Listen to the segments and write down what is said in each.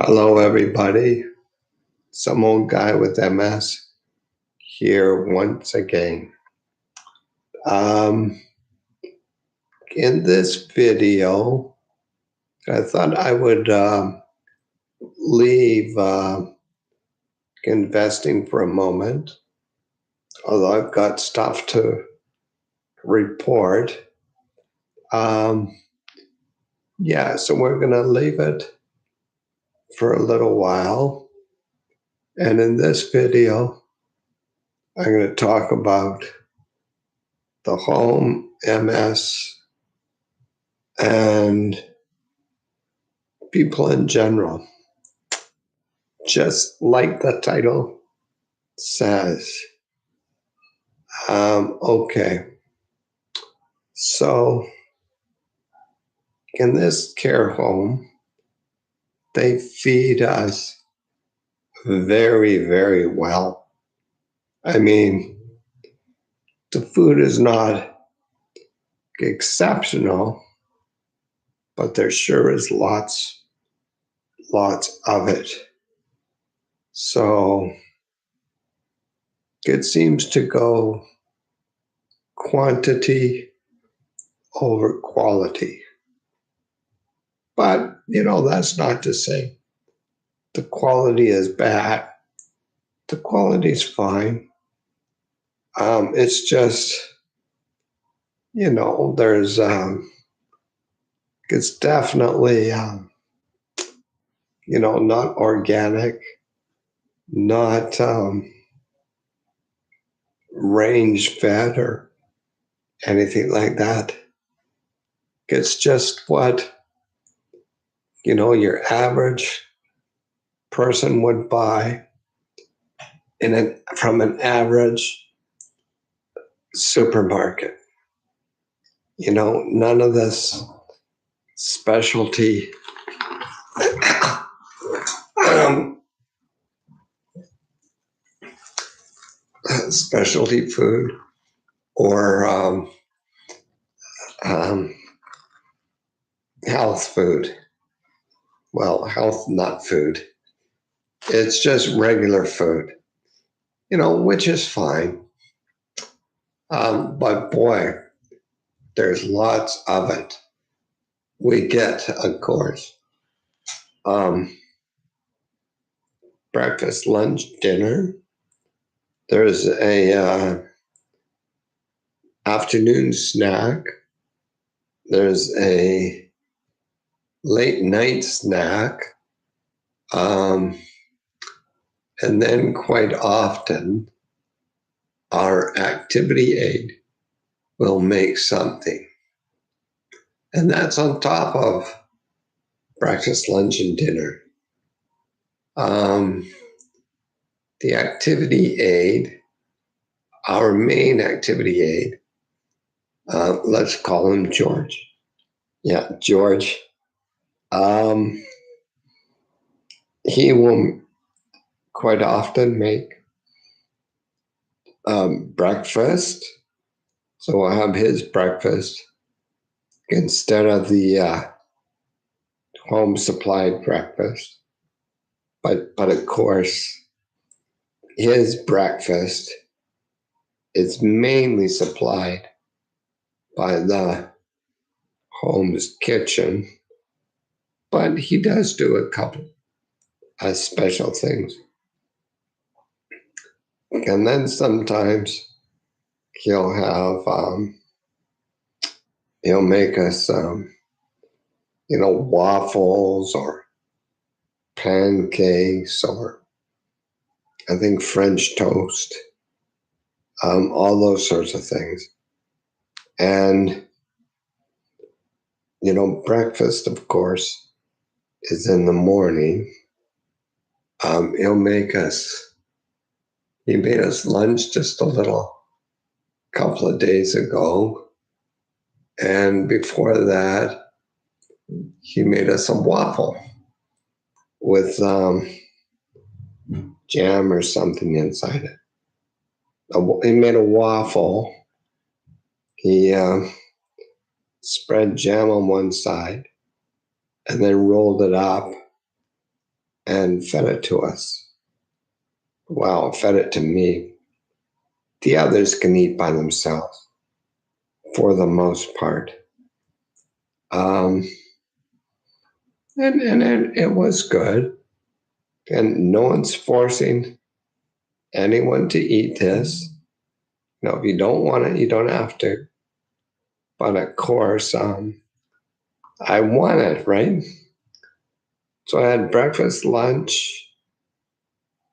Hello, everybody. Some old guy with MS here once again. Um, in this video, I thought I would leave investing for a moment, although I've got stuff to report. So we're going to leave it for a little while. And in this video, I'm going to talk about the home MS and people in general. Just like the title says. Okay. So in this care home, they feed us very, very well. I mean, the food is not exceptional, but there sure is lots of it. So it seems to go quantity over quality. But, that's not to say the quality is bad. The quality is fine. It's just, there's, it's definitely, not organic, not range fed or anything like that. It's just what, your average person would buy from an average supermarket. None of this specialty specialty food or health food. Well, health, not food. It's just regular food, which is fine. But boy, there's lots of it. We get, of course, breakfast, lunch, dinner. There's a afternoon snack. There's a late night snack. And then quite often, our activity aid will make something. And that's on top of breakfast, lunch, and dinner. The activity aid, our main activity aid, let's call him George. Yeah, George. He will quite often make breakfast. So we'll have his breakfast instead of the home supplied breakfast. But of course, his breakfast is mainly supplied by the home's kitchen, but he does do a couple of special things. And then sometimes he'll have, he'll make us, waffles or pancakes or I think French toast, all those sorts of things. And, breakfast, of course, is in the morning. He made us lunch just a couple of days ago. And before that, he made us a waffle with jam or something inside it. He made a waffle. He spread jam on one side and then rolled it up and fed it to us. Well, fed it to me. The others can eat by themselves for the most part. Um, and it was good. And no one's forcing anyone to eat this. If you don't want it, you don't have to. But of course, I want it, right? So I had breakfast, lunch,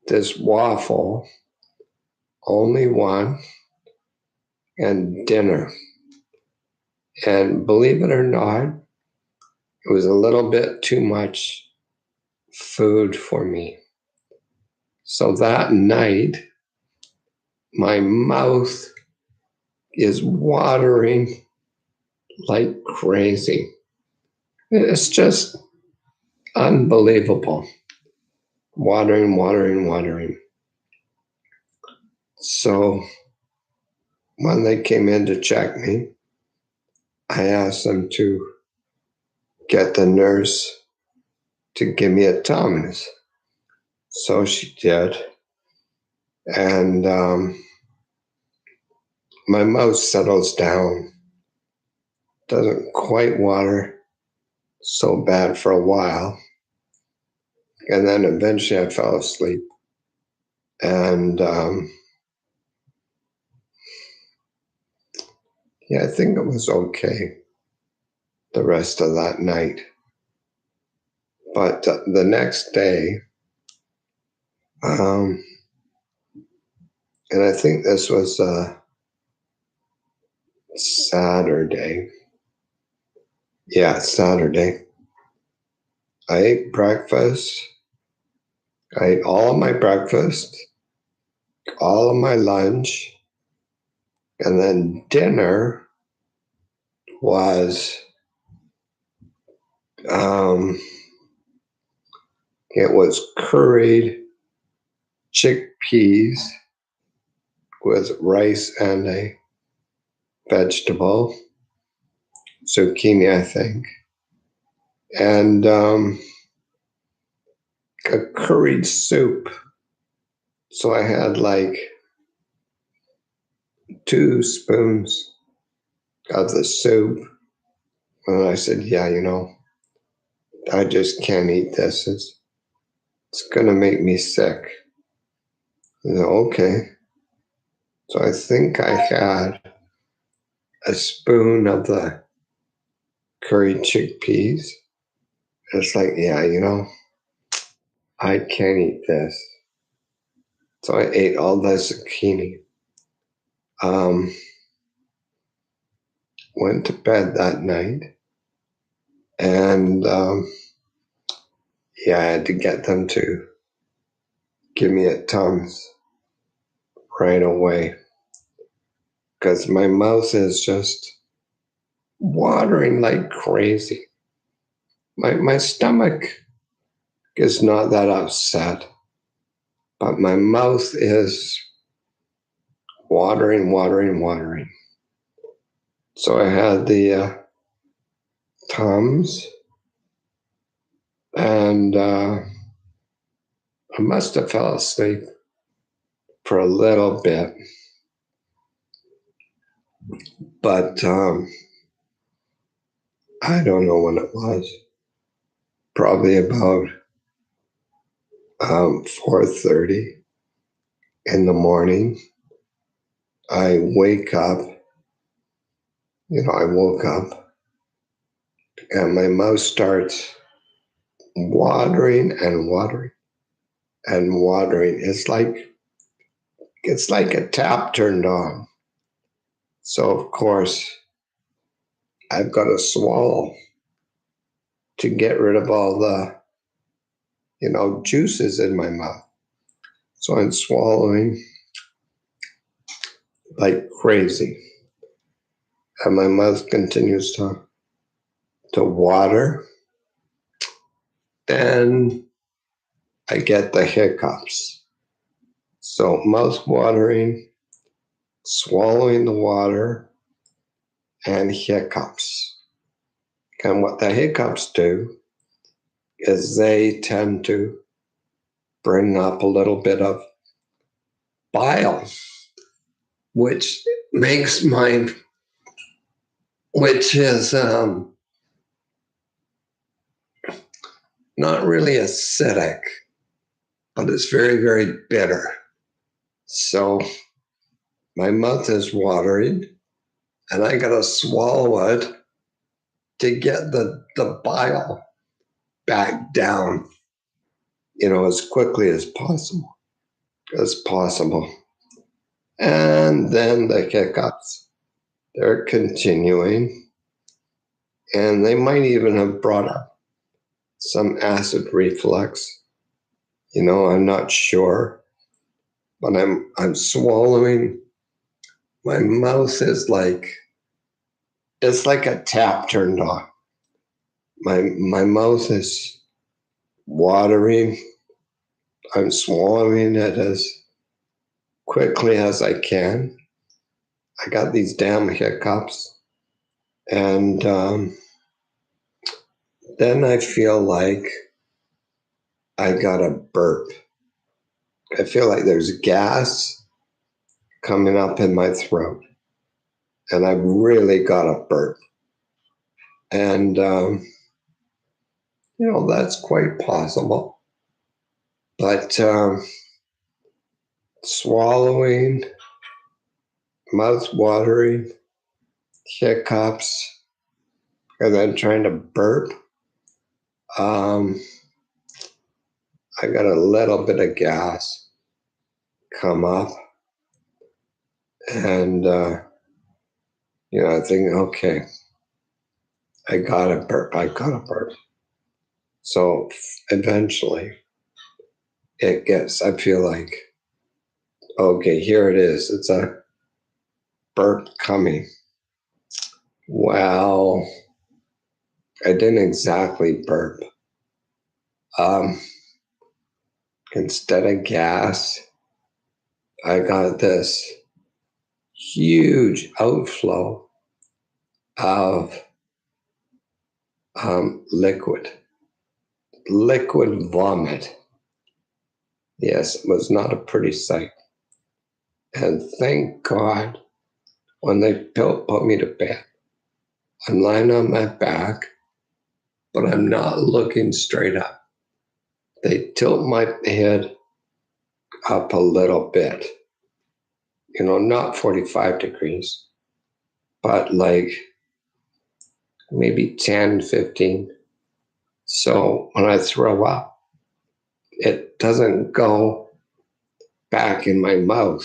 this waffle, only one, and dinner. And believe it or not, it was a little bit too much food for me. So that night, my mouth is watering like crazy. It's just unbelievable. Watering, watering, watering. So when they came in to check me, I asked them to get the nurse to give me a Tums. So she did. And my mouth settles down. Doesn't quite water so bad for a while. And then eventually I fell asleep. And yeah, I think it was okay the rest of that night. But the next day, and I think this was Saturday. Yeah, Saturday. I ate breakfast. I ate all of my breakfast, all of my lunch, and then dinner was um, it was curried chickpeas with rice and a vegetable, zucchini, I think, and a curried soup. So I had like 2 spoons of the soup. And I said, yeah, I just can't eat this. It's going to make me sick. I said, okay. So I think I had a spoon of the curried chickpeas. It's like, yeah, I can't eat this. So I ate all the zucchini. Went to bed that night. And yeah, I had to get them to give me a Tums right away. Because my mouth is just watering like crazy. My stomach is not that upset, but my mouth is watering, watering, watering. So I had the Tums, and I must have fell asleep for a little bit, but I don't know when it was. Probably about 4:30 in the morning. I wake up. I woke up, and my mouth starts watering and watering and watering. It's like a tap turned on. So of course I've got to swallow to get rid of all the juices in my mouth. So I'm swallowing like crazy, and my mouth continues to water. Then I get the hiccups. So mouth watering, swallowing the water, and hiccups. And what the hiccups do is they tend to bring up a little bit of bile, which makes mine, which is not really acidic, but it's very, very bitter. So my mouth is watering, and I got to swallow it to get the bile back down, as quickly as possible. And then the hiccups, they're continuing, and they might even have brought up some acid reflux. I'm not sure, but I'm swallowing. My mouth is it's like a tap turned on. My mouth is watering. I'm swallowing it as quickly as I can. I got these damn hiccups. And then I feel like I got a burp. I feel like there's gas coming up in my throat. And I've really got a burp. And, that's quite possible. But swallowing, mouth watering, hiccups, and then trying to burp. I got a little bit of gas come up. And, I think, okay, I got a burp. So eventually I feel like, okay, here it is. It's a burp coming. Well, I didn't exactly burp. Instead of gas, I got this huge outflow of liquid vomit. Yes, it was not a pretty sight. And thank God, when they put me to bed, I'm lying on my back, but I'm not looking straight up. They tilt my head up a little bit, not 45 degrees, but like maybe 10, 15. So when I throw up, it doesn't go back in my mouth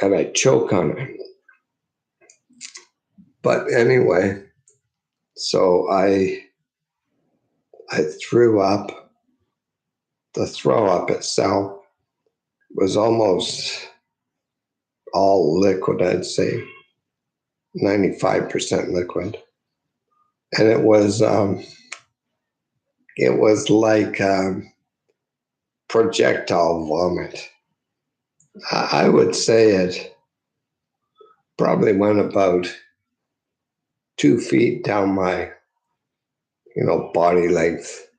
and I choke on it. But anyway, so I threw up. The throw up itself was almost all liquid, I'd say 95% liquid. And it was like projectile vomit. I would say it probably went about 2 feet down my, body length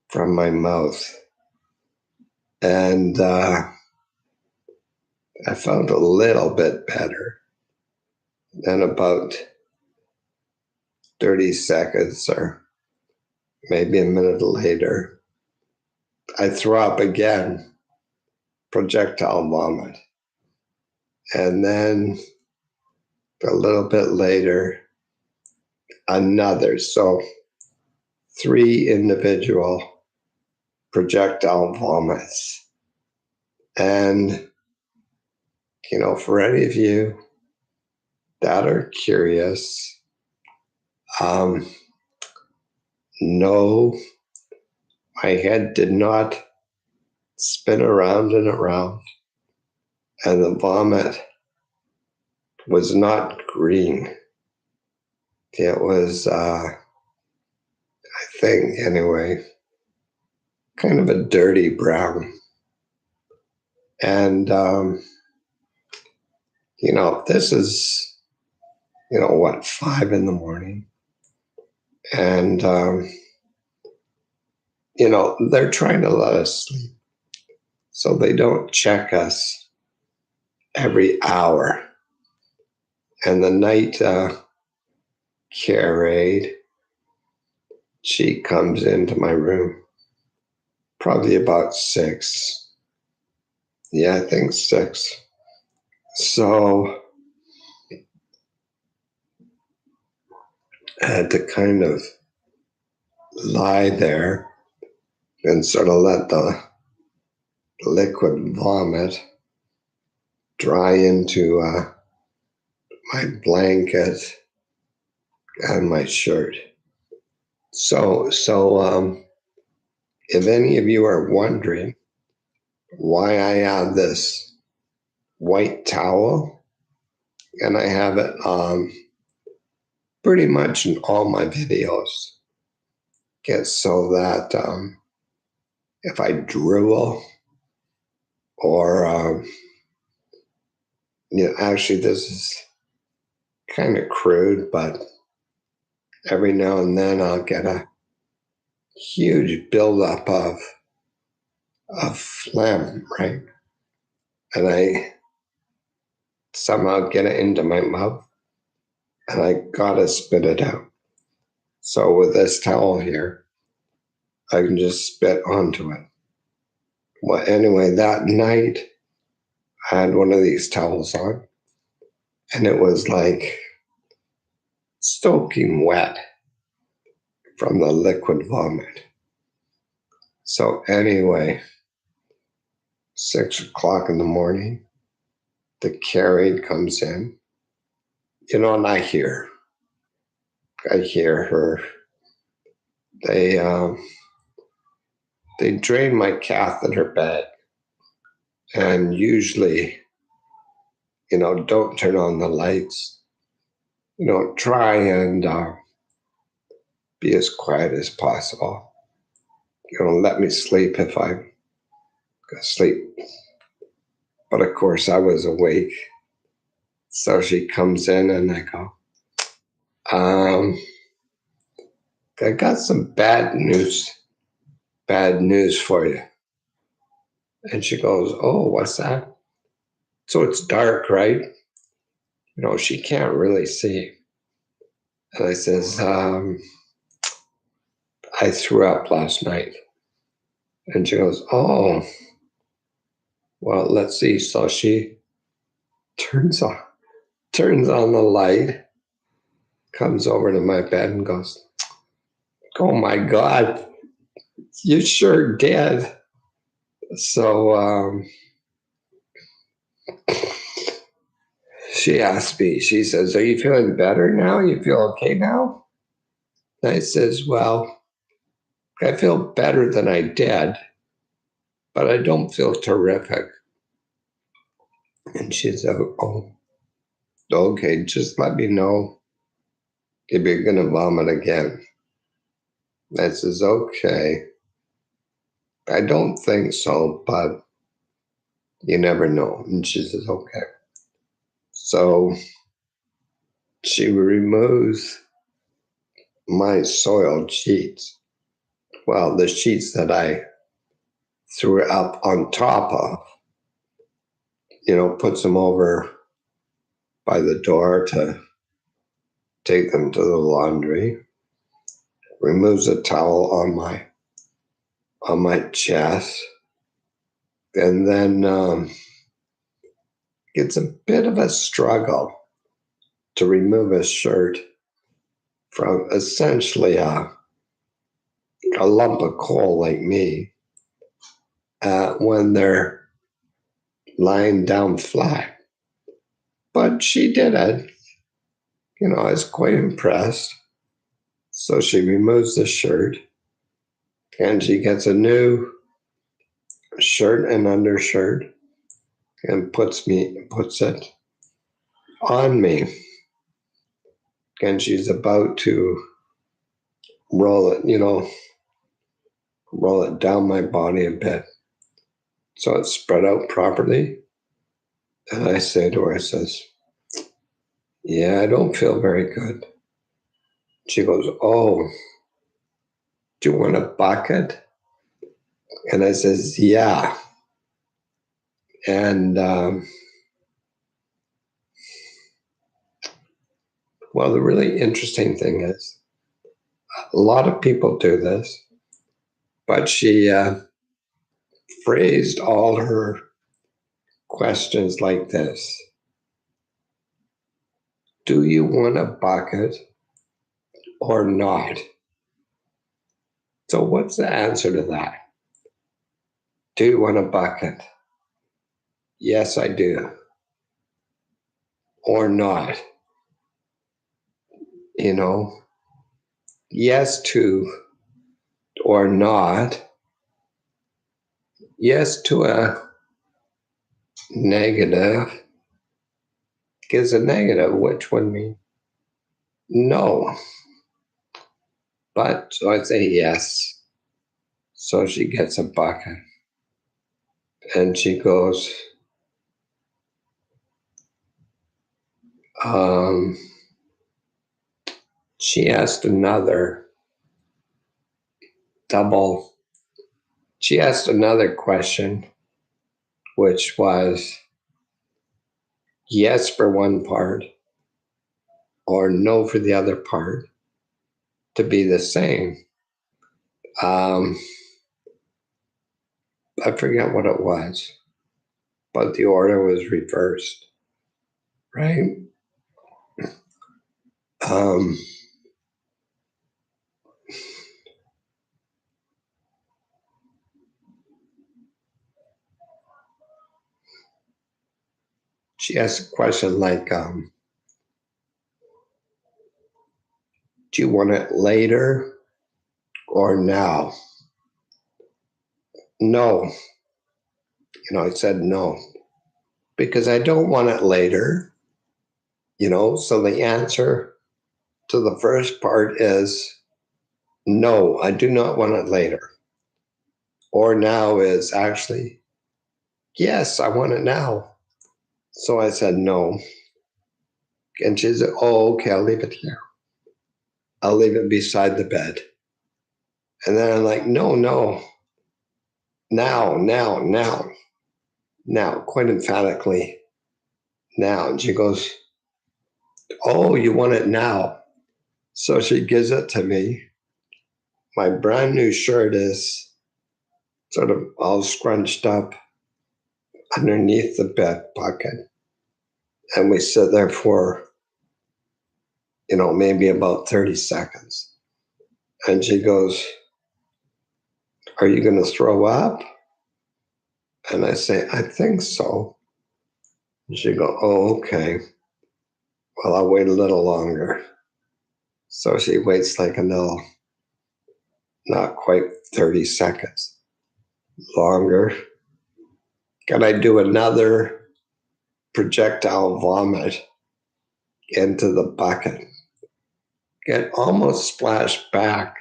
from my mouth. And I felt a little bit better. Then about 30 seconds or maybe a minute later, I threw up again, projectile vomit. And then a little bit later, another. So 3 individual projectile vomits. And, for any of you that are curious, no, my head did not spin around and around, and the vomit was not green. It was, I think anyway, kind of a dirty brown. And, this is, 5 in the morning. And they're trying to let us sleep. So they don't check us every hour. And the night care aide, she comes into my room probably about 6. Yeah, I think 6. So I had to kind of lie there and sort of let the liquid vomit dry into my blanket and my shirt. So if any of you are wondering why I have this white towel, and I have it pretty much in all my videos, so that if I drool or actually this is kind of crude, but every now and then I'll get a huge buildup of phlegm, right? And I somehow get it into my mouth and I gotta spit it out. So with this towel here, I can just spit onto it. Well, anyway, that night I had one of these towels on and it was like soaking wet from the liquid vomit. So anyway, 6 o'clock in the morning, the care aide comes in, and I hear her. They they drain my catheter bag, and usually, don't turn on the lights. Try and be as quiet as possible. Let me sleep if I'm asleep. But of course, I was awake. So she comes in, and I go, I got some bad news for you. And she goes, oh, what's that? So it's dark, right? She can't really see. And I says, I threw up last night. And she goes, oh, well, let's see. So she turns on the light, comes over to my bed and goes, oh my God, you sure did. So she asked me, she says, are you feeling better now? You feel okay now? And I says, well, I feel better than I did, but I don't feel terrific. And she said, oh, okay, just let me know if you're going to vomit again. I says, okay. I don't think so, but you never know. And she says, okay. So she removes my soiled sheets. Well, the sheets that I threw up on top of, puts them over by the door to take them to the laundry, removes a towel on my chest, and then it's a bit of a struggle to remove a shirt from essentially a lump of coal like me when they're lying down flat. But she did it. I was quite impressed. So she removes the shirt and she gets a new shirt and undershirt and puts it on me. And she's about to roll it down my body a bit so it's spread out properly. And I say to her, I says, yeah, I don't feel very good. She goes, oh, do you want a bucket? And I says, yeah. And well, the really interesting thing is a lot of people do this, but she phrased all her questions like this: do you want a bucket or not? So, what's the answer to that? Do you want a bucket? Yes, I do. Or not? You know, yes to or not. Yes to a negative gives a negative, which would mean no. But so I say yes. So she gets a bucket and she goes, um, she asked another double, she asked another question, which was yes for one part or no for the other part to be the same. Um, I forget what it was, but the order was reversed, right? Um, she asked a question like, do you want it later or now? No. I said no because I don't want it later. So the answer to the first part is no, I do not want it later. Or now is actually yes, I want it now. So I said no. And she said, oh, okay, I'll leave it here. I'll leave it beside the bed. And then I'm like, no, no, now, now, now, now, quite emphatically, now. And she goes, oh, you want it now. So she gives it to me. My brand new shirt is sort of all scrunched up underneath the bed bucket. And we sit there for, maybe about 30 seconds. And she goes, are you going to throw up? And I say, I think so. And she go, oh, okay. Well, I'll wait a little longer. So she waits like another, not quite 30 seconds longer. Can I do another projectile vomit into the bucket? It almost splashed back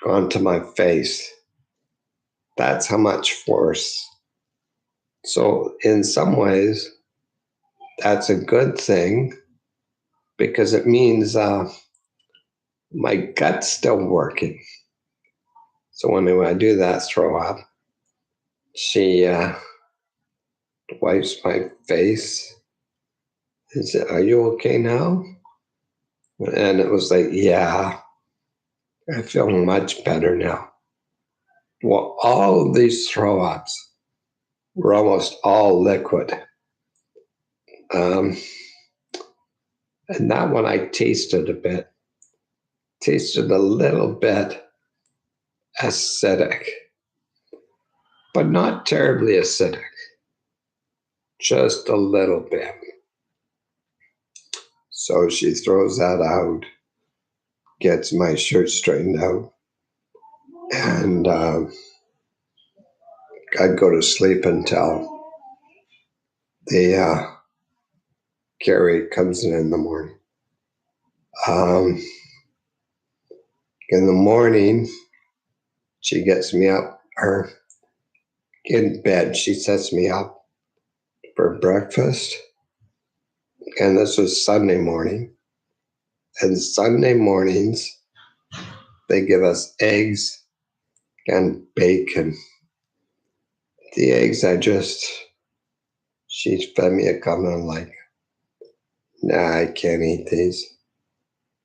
onto my face. That's how much force. So, in some ways, that's a good thing because it means my gut's still working. So, when I do that throw up, she wipes my face and said, are you okay now? And it was like, yeah, I feel much better now. Well, all of these throw ups were almost all liquid. Um, and that one I tasted a little bit acidic, but not terribly acidic, just a little bit. So she throws that out, gets my shirt straightened out, and I'd go to sleep until the Carrie comes in the morning. Um, in the morning, she gets me up, or in bed, she sets me up for breakfast. And this was Sunday morning. And Sunday mornings, they give us eggs and bacon. The eggs, she fed me a couple, and I'm like, nah, I can't eat these.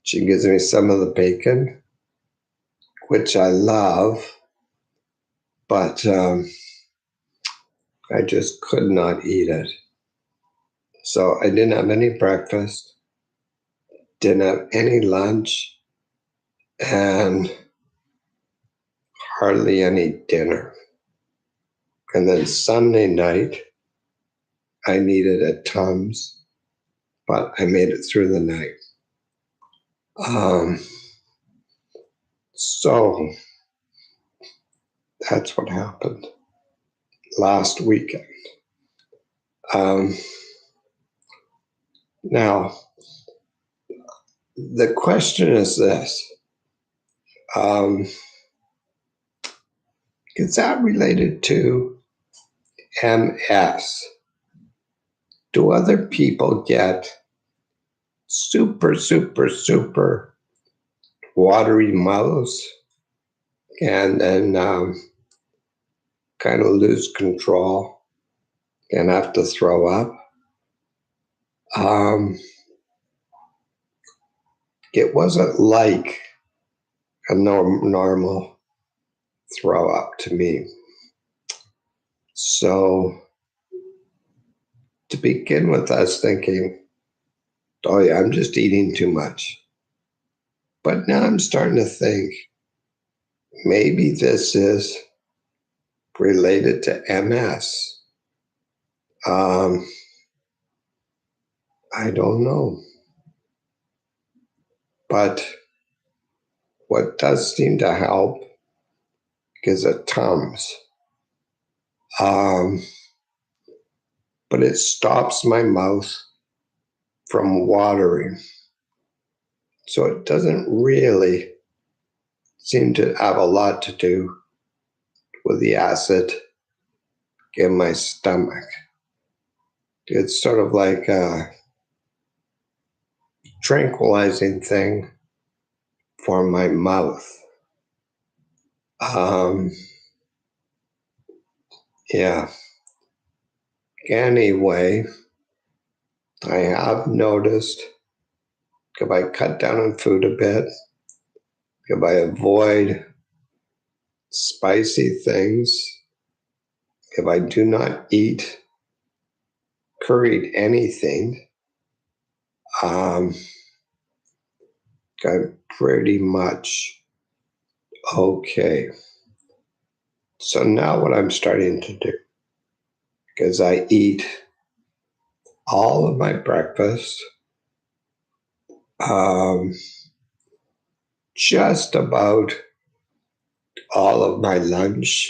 She gives me some of the bacon, which I love, but I just could not eat it. So I didn't have any breakfast, didn't have any lunch, and hardly any dinner. And then Sunday night, I needed a Tums, but I made it through the night. So that's what happened last weekend. Now, the question is this. Is that related to MS? Do other people get super, super, super watery mouths and then kind of lose control and have to throw up? It wasn't like a normal throw up to me. So to begin with, I was thinking, oh yeah, I'm just eating too much. But now I'm starting to think maybe this is related to MS. I don't know. But what does seem to help is a Tums. But it stops my mouth from watering. So it doesn't really seem to have a lot to do with the acid in my stomach. It's sort of like a tranquilizing thing for my mouth. Yeah. Anyway, I have noticed if I cut down on food a bit, if I avoid spicy things, if I do not eat curried anything, I'm pretty much okay. So now what I'm starting to do, because I eat all of my breakfast, just about all of my lunch,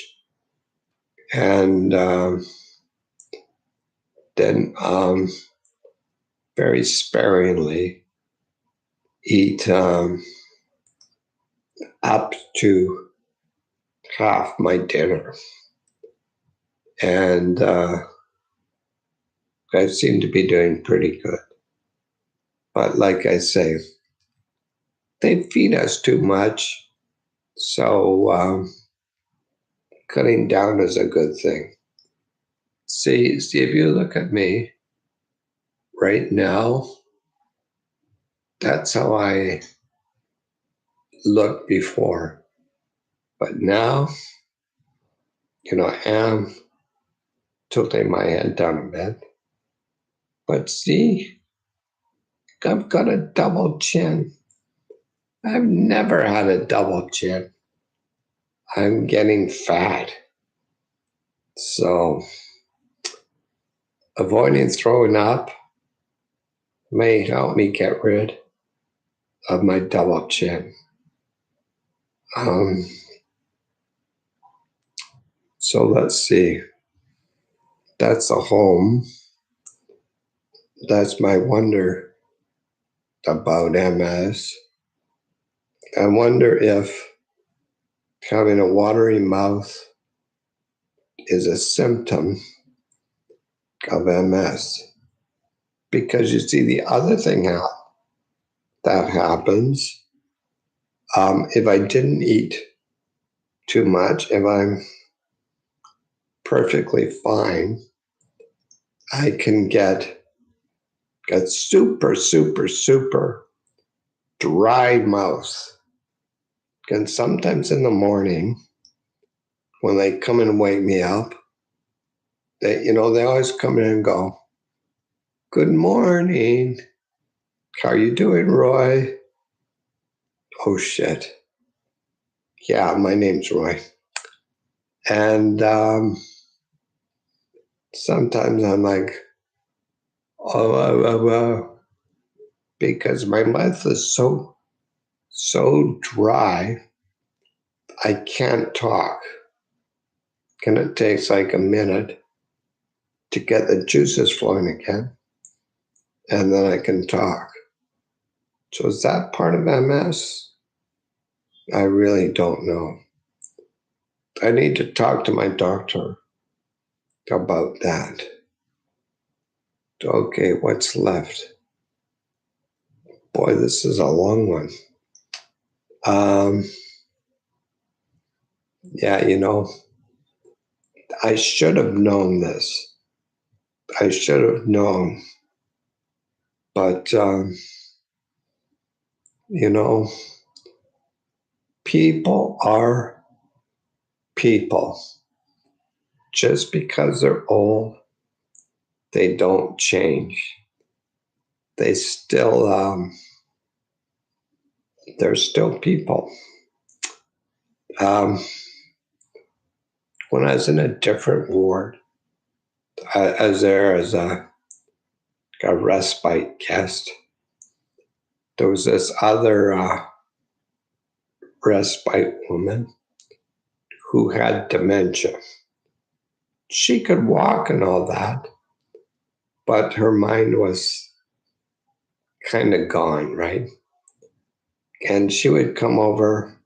and then very sparingly eat up to half my dinner. And I seem to be doing pretty good. But like I say, they feed us too much. So cutting down is a good thing. See, if you look at me right now, that's how I looked before. But now, I am tilting my head down a bit. But see, I've got a double chin. I've never had a double chin. I'm getting fat. So avoiding throwing up may help me get rid of my double chin. So let's see. That's a home. That's my wonder about MS. I wonder if having a watery mouth is a symptom of MS. Because you see, the other thing that happens, if I didn't eat too much. If I'm perfectly fine, I can get super, super, super dry mouth. And sometimes in the morning, when they come and wake me up, they always come in and go, "Good morning. How are you doing, Roy?" Oh, shit. Yeah, my name's Roy. And sometimes I'm like, oh, because my mouth is so dry, I can't talk. And it takes like a minute to get the juices flowing again, and then I can talk. So is that part of MS? I really don't know. I need to talk to my doctor about that. Okay, what's left? Boy, this is a long one. Yeah, I should have known this. I should have known. But, you know, people are people. Just because they're old, they don't change. They still, they're still people. Um, when I was in a different ward, as there as a respite guest, there was this other respite woman who had dementia. She could walk and all that, but her mind was kind of gone, right? And she would come over.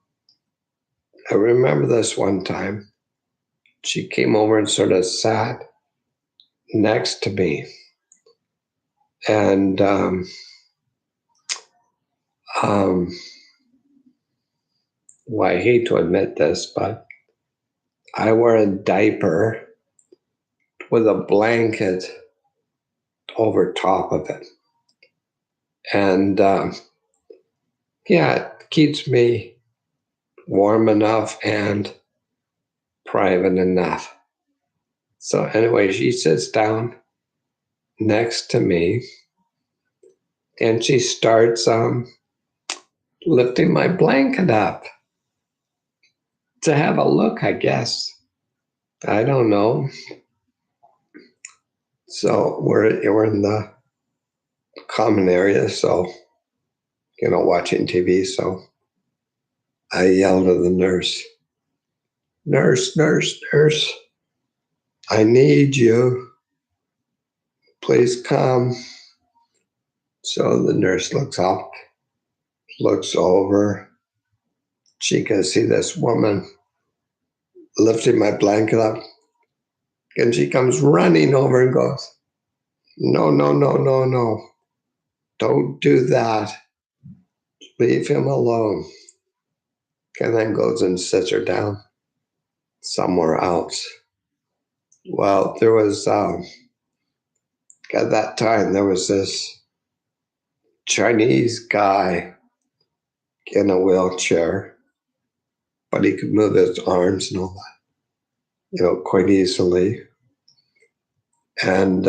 I remember this one time. She came over and sort of sat next to me. And um, well, I hate to admit this, but I wear a diaper with a blanket over top of it. And yeah, it keeps me warm enough and private enough. So, anyway, she sits down next to me and she starts lifting my blanket up to have a look, I guess. I don't know. So, we're in the common area, so, watching TV. So, I yelled at the nurse, "Nurse, nurse, nurse, I need you. Please come." So the nurse looks up, looks over. She can see this woman lifting my blanket up. And she comes running over and goes, "No, no, no, no, no. Don't do that. Leave him alone." And then goes and sits her down somewhere else. Well, there was, at that time, there was this Chinese guy in a wheelchair, but he could move his arms and all that, quite easily. And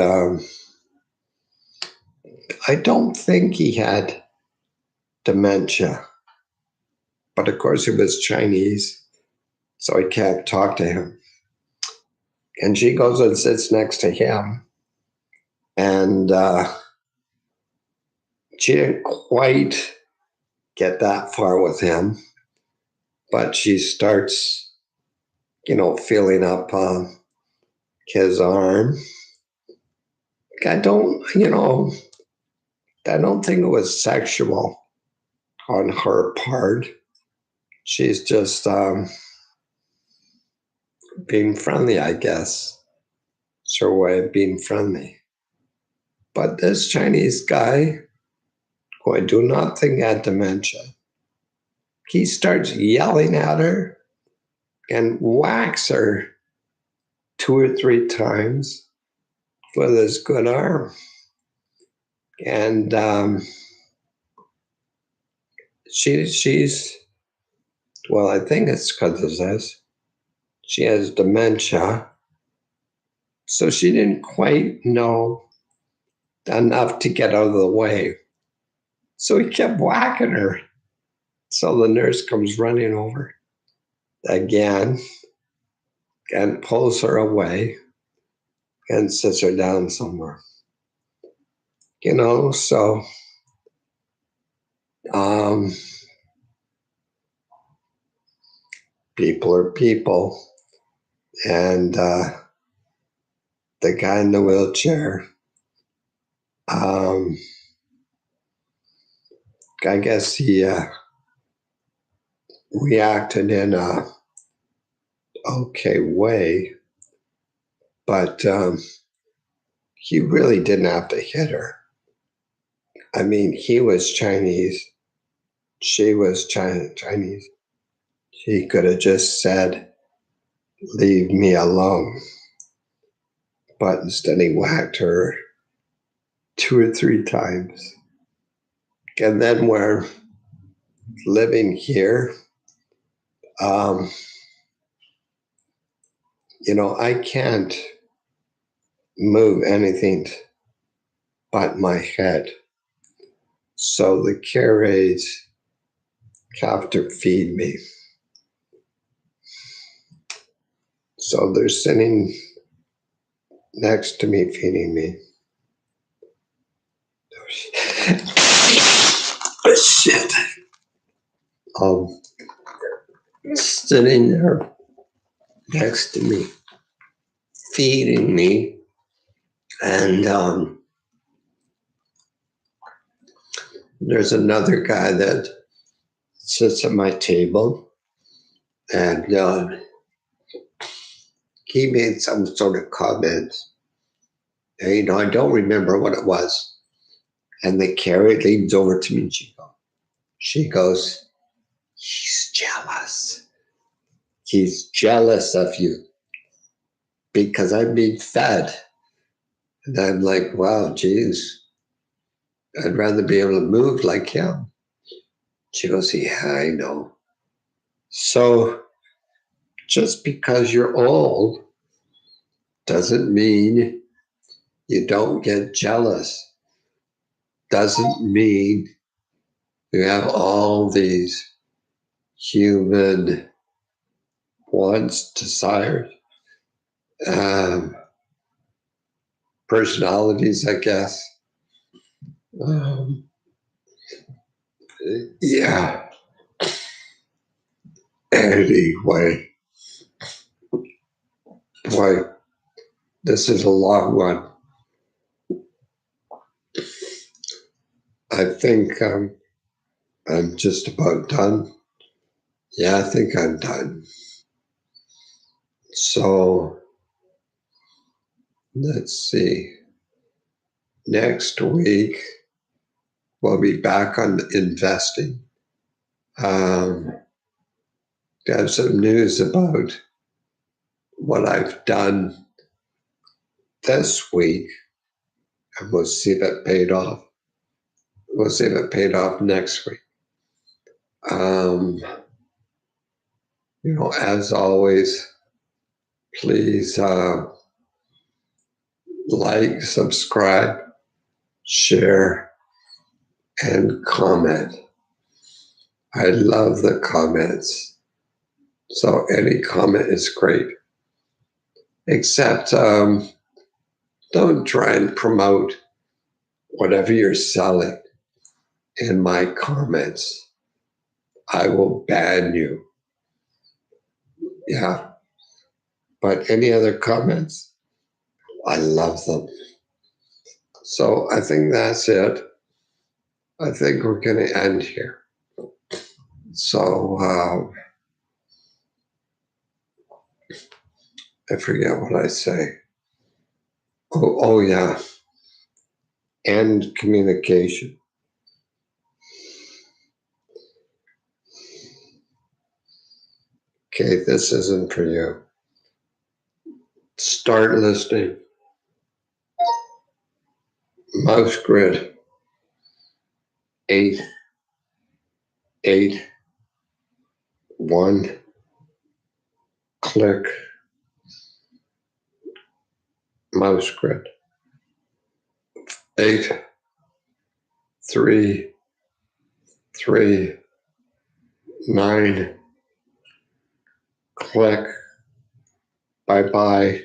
I don't think he had dementia, but of course he was Chinese, so I can't talk to him. And she goes and sits next to him, and she didn't quite get that far with him, but she starts, feeling up his arm. I don't, I don't think it was sexual on her part. She's just being friendly, I guess. It's her way of being friendly. But this Chinese guy, who I do not think had dementia, he starts yelling at her and whacks her 2 or 3 times with his good arm. And she's, well, I think it's because of this. She has dementia. So she didn't quite know enough to get out of the way. So he kept whacking her. So the nurse comes running over again and pulls her away and sits her down somewhere. So um, people are people. And the guy in the wheelchair, I guess he reacted in a okay way, but he really didn't have to hit her. I mean, he was Chinese. She was Chinese. He could have just said, "Leave me alone." But instead, he whacked her 2 or 3 times. And then we're living here. Um, I can't move anything but my head. So the carets have to feed me. So they're sitting next to me, feeding me. Shit. Um, Sitting there next to me, feeding me. And there's another guy that sits at my table, and he made some sort of comment. And, I don't remember what it was. And the carrot leans over to me and she goes, "He's jealous. He's jealous of you because I'm being fed." And I'm like, wow, geez, I'd rather be able to move like him. She goes, "Yeah, I know." So just because you're old doesn't mean you don't get jealous. Doesn't mean you have all these human wants, desires, um, personalities, I guess. Um, yeah. Anyway, boy, this is a long one. I think I'm just about done. Yeah, I think I'm done. So let's see. Next week, we'll be back on investing. Got some news about what I've done this week, and we'll see if it paid off. We'll see if it paid off next week. Um, as always, please like, subscribe, share, and comment. I love the comments. So any comment is great. Except don't try and promote whatever you're selling in my comments. I will ban you. Yeah. But any other comments, I love them. So I think that's it. I think we're going to end here. So I forget what I say. Oh yeah. End communication. Okay, this isn't for you. Start listening. Mouse grid. 8, 8, 1. Click. Mouse grid. 8, 3, 3, 9. Click. Bye bye.